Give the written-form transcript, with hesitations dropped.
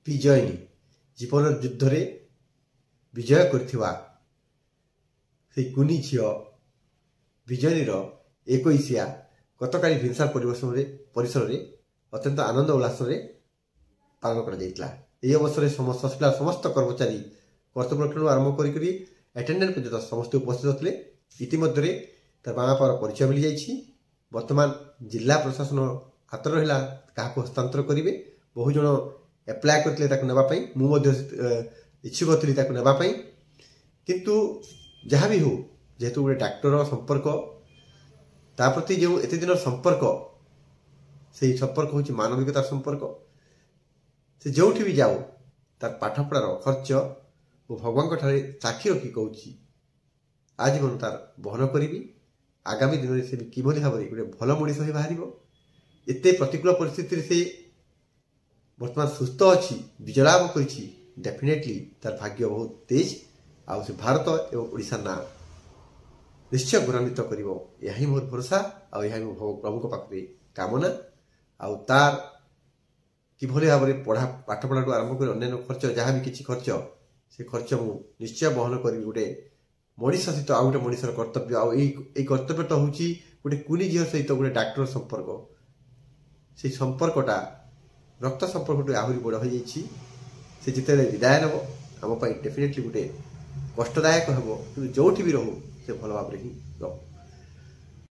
ବିଜୟିନୀ ଜୀବନ ଯୁଦ୍ଧରେ ବିଜୟ କରିଥିବା ସେଇ କୁନି ଝିଅ ବିଜୟିନୀର 21 ଗତକାଲି ଭିନସାର ପରିସରରେ ଅତ୍ୟନ୍ତ ଆନନ୍ଦ ଉଲ୍ଲାସରେ ପାଳନ କରାଯାଇଥିଲା। ଏହି ଅବସରରେ ହସ୍ପିଟାଲ ସମସ୍ତ କର୍ମଚାରୀ କର୍ତ୍ତବ୍ୟରକ୍ଷରୁ ଆରମ୍ଭ କରି ଆଟେଣ୍ଡାଣ୍ଟ ପର୍ଯ୍ୟନ୍ତ ସମସ୍ତେ ଉପସ୍ଥିତ ଥିଲେ। ଇତିମଧ୍ୟରେ ତାର ମା ବାପାର ପରିଚୟ ମିଳିଯାଇଛି। ବର୍ତ୍ତମାନ ଜିଲ୍ଲା ପ୍ରଶାସନ ହାତରେ ରହିଲା କାହାକୁ ହସ୍ତାନ୍ତର କରିବେ। ବହୁ ଜଣ ଆପ୍ଲାଏ କରିଥିଲେ ତାକୁ ନେବା ପାଇଁ, ମୁଁ ମଧ୍ୟ ଇଚ୍ଛୁକ ଥିଲି ତାକୁ ନେବା ପାଇଁ। କିନ୍ତୁ ଯାହା ବି ହଉ, ଯେହେତୁ ଗୋଟେ ଡାକ୍ତର ସମ୍ପର୍କ, ତା ପ୍ରତି ଯେଉଁ ଏତେ ଦିନର ସମ୍ପର୍କ, ସେଇ ସମ୍ପର୍କ ହେଉଛି ମାନବିକତାର ସମ୍ପର୍କ। ସେ ଯେଉଁଠି ବି ଯାଉ ତାର ପାଠପଢ଼ାର ଖର୍ଚ୍ଚ ମୁଁ ଭଗବାନଙ୍କ ଠାରେ ସାକ୍ଷୀ ରଖି କହୁଛି ଆଜୀବନ ତାର ବହନ କରିବି। ଆଗାମୀ ଦିନରେ ସେ କିଭଳି ଭାବରେ ଗୋଟେ ଭଲ ମଣିଷ ହୋଇ ବାହାରିବ। ଏତେ ପ୍ରତିକୂଳ ପରିସ୍ଥିତିରେ ସେ ବର୍ତ୍ତମାନ ସୁସ୍ଥ ଅଛି, ବିଜୟ ଲାଭ କରିଛି। ଡେଫିନେଟଲି ତାର ଭାଗ୍ୟ ବହୁତ ତେଜ। ଆଉ ସେ ଭାରତ ଏବଂ ଓଡ଼ିଶାର ନାଁ ନିଶ୍ଚୟ ଗୌରବାନ୍ୱିତ କରିବ, ଏହା ହିଁ ମୋର ଭରସା। ଆଉ ଏହା ହିଁ ମୋ ପ୍ରଭୁଙ୍କ ପାଖରେ କାମନା। ଆଉ ତାର କିଭଳି ଭାବରେ ପାଠପଢ଼ାଠୁ ଆରମ୍ଭ କରି ଅନ୍ୟାନ୍ୟ ଖର୍ଚ୍ଚ, ଯାହା ବି କିଛି ଖର୍ଚ୍ଚ, ସେ ଖର୍ଚ୍ଚ ମୁଁ ନିଶ୍ଚୟ ବହନ କରିବି। ଗୋଟେ ମଣିଷ ସହିତ ଆଉ ଗୋଟେ ମଣିଷର କର୍ତ୍ତବ୍ୟ, ଆଉ ଏଇ କର୍ତ୍ତବ୍ୟଟା ହେଉଛି ଗୋଟେ କୁନି ଝିଅ ସହିତ ଗୋଟେ ଡାକ୍ତର ସମ୍ପର୍କ। ସେଇ ସମ୍ପର୍କଟା ରକ୍ତ ସମ୍ପର୍କଠୁ ଆହୁରି ବଡ଼ ହୋଇଯାଇଛି। ସେ ଯେତେବେଳେ ବିଦାୟ ନେବ ଆମ ପାଇଁ ଡେଫିନେଟଲି ଗୋଟେ କଷ୍ଟଦାୟକ ହେବ, କିନ୍ତୁ ଯେଉଁଠି ବି ରହୁ ସେ ଭଲ ଭାବରେ ହିଁ ରହୁ।